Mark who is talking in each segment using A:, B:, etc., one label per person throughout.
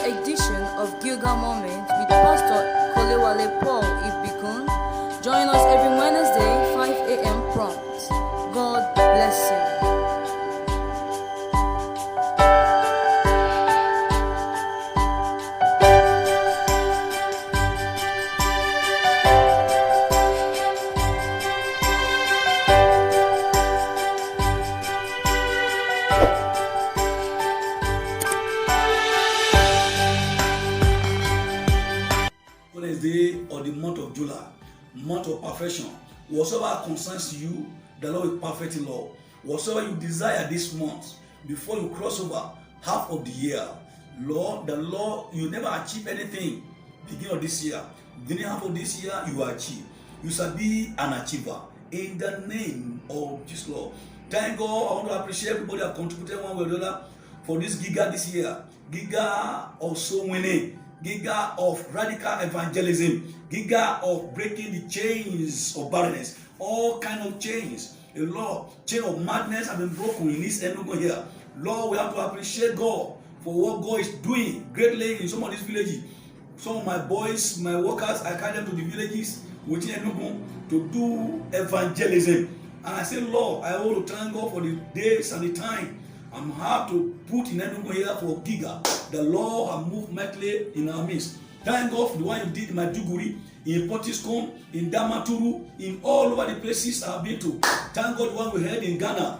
A: edition of Gilgal Moment with Pastor Kolewale Paul Ibikun. Join us every Wednesday, 5 a.m. prompt. God bless you.
B: Wednesday or the month of July, month of perfection. Whatsoever concerns you, the Lord will perfect it all. Whatsoever you desire this month, before you cross over half of the year, Lord, the Lord, you never achieve anything beginning of this year. Beginning half of this year, you will achieve. You shall be an achiever in the name of Jesus, Lord. Thank God. I want to appreciate everybody that contributed one way or the other for this giga this year. Giga of soul winning. Giga of radical evangelism, giga of breaking the chains of barrenness, all kind of chains. A lot, chain of madness have been broken in this Enugu here. Lord, we have to appreciate God for what God is doing greatly in some of these villages. Some of my boys, my workers, I carry them to the villages within Enugu to do evangelism. And I say, Lord, I want to thank God for the days and the time I'm have to put in Enugu here for Giga. The Lord has moved mightily in our midst. Thank God for the one you did in Maiduguri, in Potiskum, in Damaturu, in all over the places I've been to. Thank God the one we had in Ghana,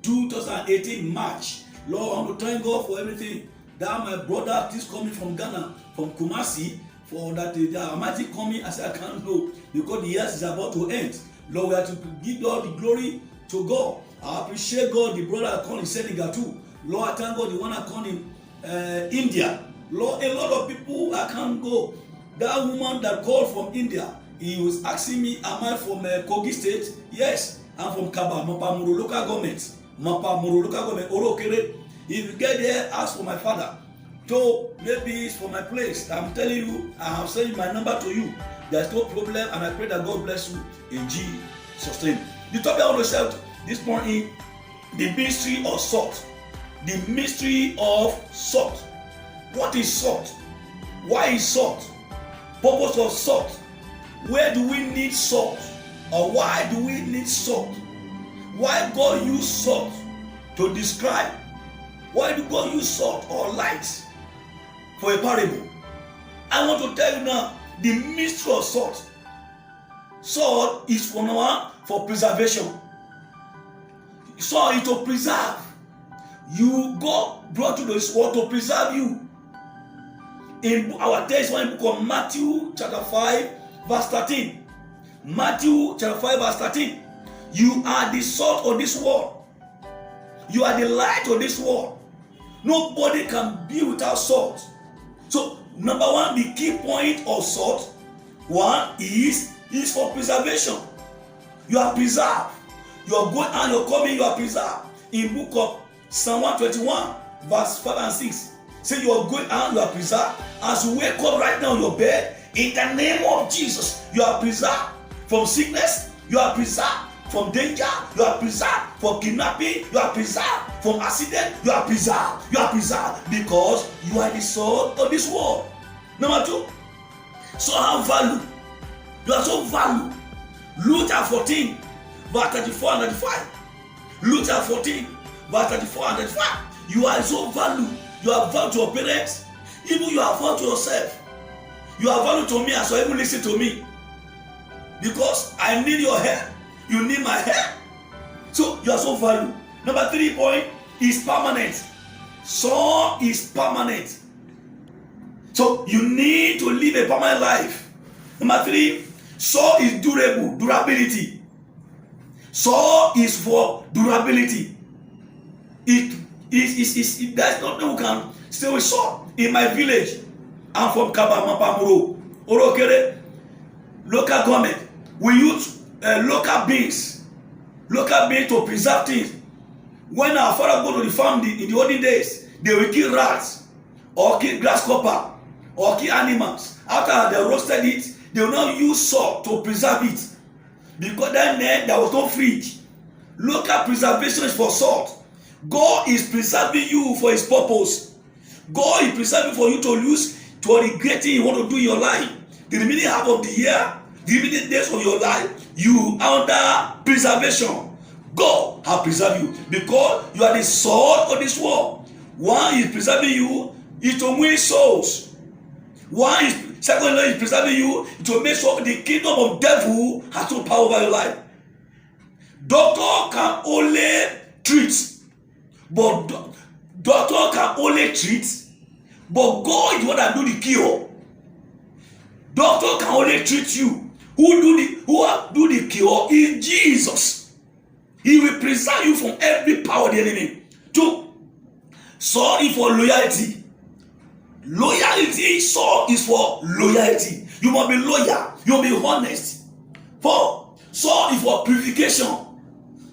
B: 2018 March. Lord, I want to thank God for everything. That my brother is coming from Ghana, from Kumasi, for that Almighty coming. I said I can't know because the year is about to end. Lord, we have to give all the glory to God. I appreciate God, the brother I call in Senegal too. Lord, I thank God, the one I call in India. Lord, a lot of people I can't go. That woman that called from India, he was asking me, am I from Kogi State? Yes, I'm from Kaba, Mapamuro local government. Mapamuro local government, Orokere. If you get there, ask for my father. So maybe it's for my place. I'm telling you, I have sent my number to you. There's no problem, and I pray that God bless you in Jesus' name. The topic I want to share this morning, the mystery of salt. The mystery of salt. What is salt? Why is salt? Purpose of salt. Where do we need salt? Or why do we need salt? Why God use salt to describe? Why do God use salt or light for a parable? I want to tell you now the mystery of salt. Salt is for preservation. Salt is to preserve. God brought you to this world to preserve you. In our text, one book of Matthew chapter 5 verse 13. Matthew chapter 5 verse 13. You are the salt of this world. You are the light of this world. Nobody can be without salt. So, number one, the key point of salt, one is for preservation. You are preserved. You are going and you're coming, you are preserved. In book of Psalm 121, verse 5 and 6, say you are going and you are preserved. As you wake up right now on your bed, in the name of Jesus, you are preserved from sickness, you are preserved from danger, you are preserved from kidnapping, you are preserved from accident, you are preserved because you are the salt of this world. Number two, so have value. You are so valued. Luke chapter 14, verse 34 and 35. Luke chapter 14, verse 34 and 35. You are so valued. You are valued to your parents. Even you are valued to yourself. You are valued to me as well. Even listen to me. Because I need your hair. You need my hair. So you are so valued. Number 3 point is permanent. Salt is permanent. So you need to live a permanent life. Number 3, salt is durable. Durability. Salt is for durability. There's nothing who can stay with salt. In my village, I'm from Kaba, Mapamuro, Orokere, local government. We use local beans to preserve things. When our father go to the farm in the olden days, they will kill rats or kill grasshopper or kill animals. After they roasted it, they will now use salt to preserve it. Because then there was no fridge. Local preservation is for salt. God is preserving you for his purpose. God is preserving for you to use to the great thing you want to do in your life. The remaining half of the year, the remaining days of your life, you are under preservation. God has preserved you because you are the sword of this world. One is preserving you is to win souls. One is, secondly, is preserving you to make sure the kingdom of devil has no power over your life. Doctor can only treat, but doctor can only treat, but God is the one that do the cure. Doctor can only treat you. Who do the cure is Jesus. He will preserve you from every power of the enemy. Two, sword is for loyalty. Loyalty, sword is for loyalty. You must be loyal. You must be honest. Four, sword is for purification.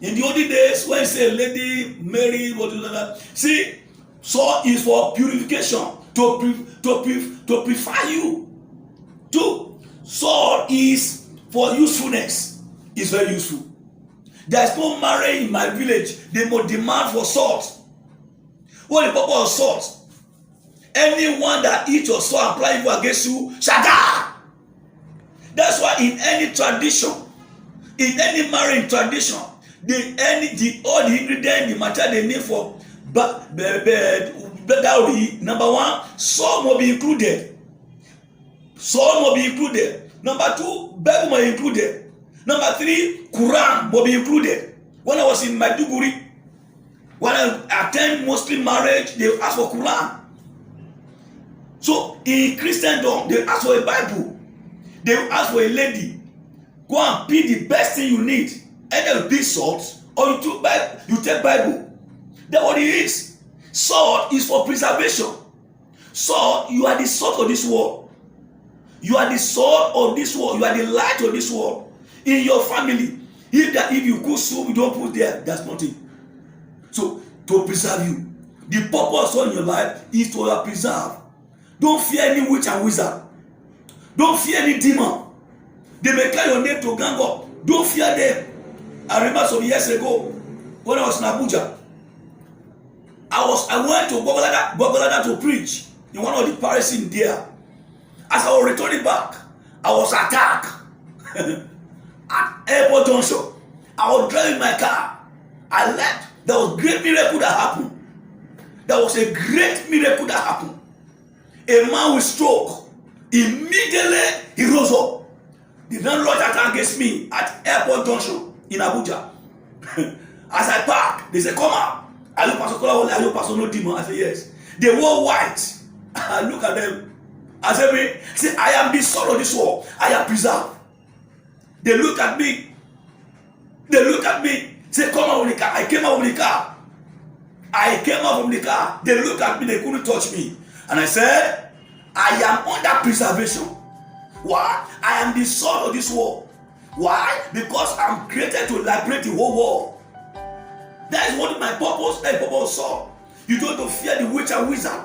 B: In the olden days, when you say Lady Mary, what do that? See, sword is for purification, to purify you. Two, sword is for usefulness. It's very useful. There is no marriage in my village. They must demand for salt. What is the purpose of salt? Anyone that eats your sword and apply evil against you shall die. That's why in any tradition, in any marriage tradition, all the ingredients, the material they need for dowry, number one, sword must be included. Sword must be included. Number two, Bible must be included. Number three, Quran must be included. When I was in Maiduguri, when I attend Muslim marriage, they ask for Quran. So in Christendom, they ask for a Bible. They ask for a lady. Go and pick the best thing you need. Either you pick salt or you take Bible. That's what it is. Sword is for preservation. Sword, you are the sword of this world. You are the sword of this world. You are the light of this world. In your family, if you cook soup, you don't put there, that's nothing. So, to preserve you. The purpose of your life is to preserve. Don't fear any witch and wizard. Don't fear any demon. They may carry your name to gang up. Don't fear them. I remember some years ago when I was in Abuja. I went to Bogolada to preach in one of the parishes in there. As I was returning back, I was attacked at Airport Junction. I was driving my car. I left. There was a great miracle that happened. There was a great miracle that happened. A man with stroke, immediately he rose up. They don't launch attack against me at Airport Junction in Abuja. As I park, they say, come out. Are you Pastor Kolawole? Are you Pastor No Demon? I say, yes. They wore white. I look at them. I say, I am the sword of this world. I am preserved. They look at me. Say, come out from the car. I came out from the car. They look at me. They couldn't touch me. And I said, I am under preservation. Why? I am the sword of this world. Why? Because I'm created to liberate the whole world. That is what my purpose, that is the purpose of. You don't have to fear the witch and wizard.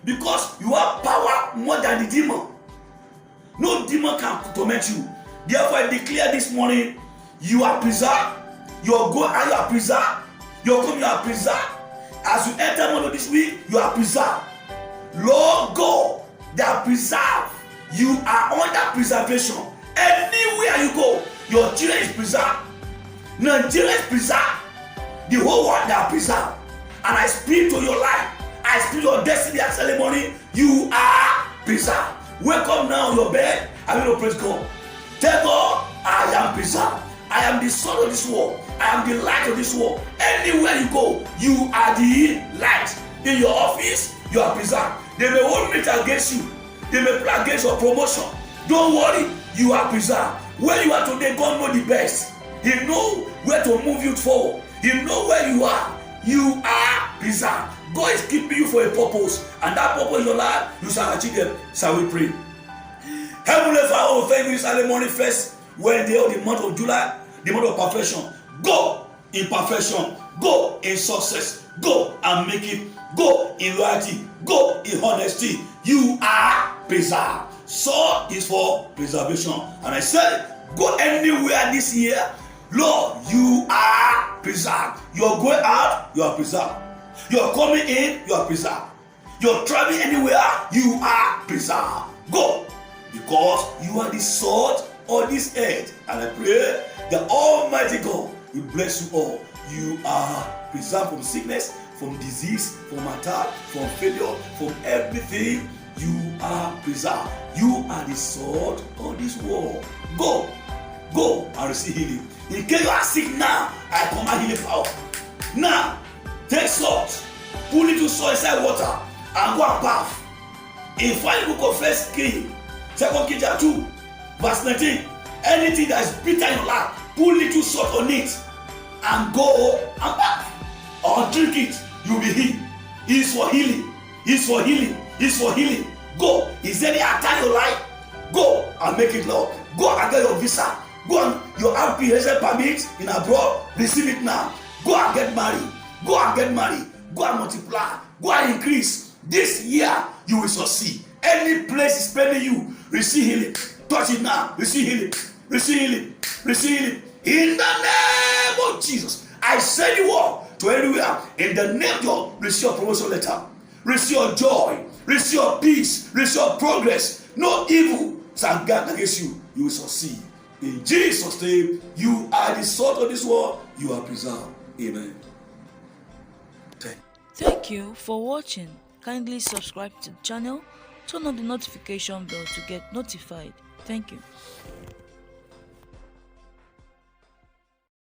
B: Because you have power more than the demon. No demon can torment you. Therefore, I declare this morning, you are preserved. Your going out, you are preserved. Your coming, you are preserved. As you enter one of this week, you are preserved. Lord God, they are preserved. You are under preservation. Anywhere you go, your children is preserved. Nigeria is preserved. The whole world, they are preserved. And I speak to your life. I speak your destiny and ceremony. You are preserved. Wake up now on your bed. I will praise God. Tell God, I am preserved. I am the son of this world. I am the light of this world. Anywhere you go, you are the light. In your office, you are preserved. They may hold meet against you. They may play against your promotion. Don't worry, you are preserved. Where you are today, God knows the best. He knows where to move you forward. He knows where you are. You are preserved. God is keeping you for a purpose. And that purpose in your life, you shall achieve them. Shall we pray? Heavenly Father, thank you this early morning first. When the month of July, the month of perfection. Go in perfection. Go in success. Go and make it. Go in loyalty. Go in honesty. You are preserved. So is for preservation. And I said, go anywhere this year. Lord, you are preserved. You are going out, you are preserved. You are coming in, you are preserved. You're traveling anywhere, you are preserved. Go, because you are the salt of this earth. And I pray the Almighty God will bless you all. You are preserved from sickness, from disease, from attack, from failure, from everything. You are preserved. You are the salt of this world. Go and receive healing. In case you are sick now, I command healing power. Now, take salt, put little salt inside water, and go and bath. In the book of 1 King, 2 King chapter 2, verse 19, anything that is bitter in your life, put little salt on it, and go and bath. Or drink it, you will be healed. It is for healing. It is for healing. It is for healing. Go. Is there any attack in your life? Go and make it Lord. Go and get your visa. Go and your RP resident permit in abroad. Receive it now. Go and get married. Go and get married. Go and multiply. Go and increase. This year you will succeed. Any place is spending you, receive healing. Touch it now. Receive healing. Receive healing. Receive healing. In the name of Jesus, I send you all to anywhere. In the name of God, receive your promotion letter. Receive your joy. Receive your peace. Receive your progress. No evil shall guard against you. You will succeed. In Jesus' name, you are the salt of this world. You are preserved. Amen.
A: Thank you for watching. Kindly subscribe to the channel. Turn on the notification bell to get notified. Thank you.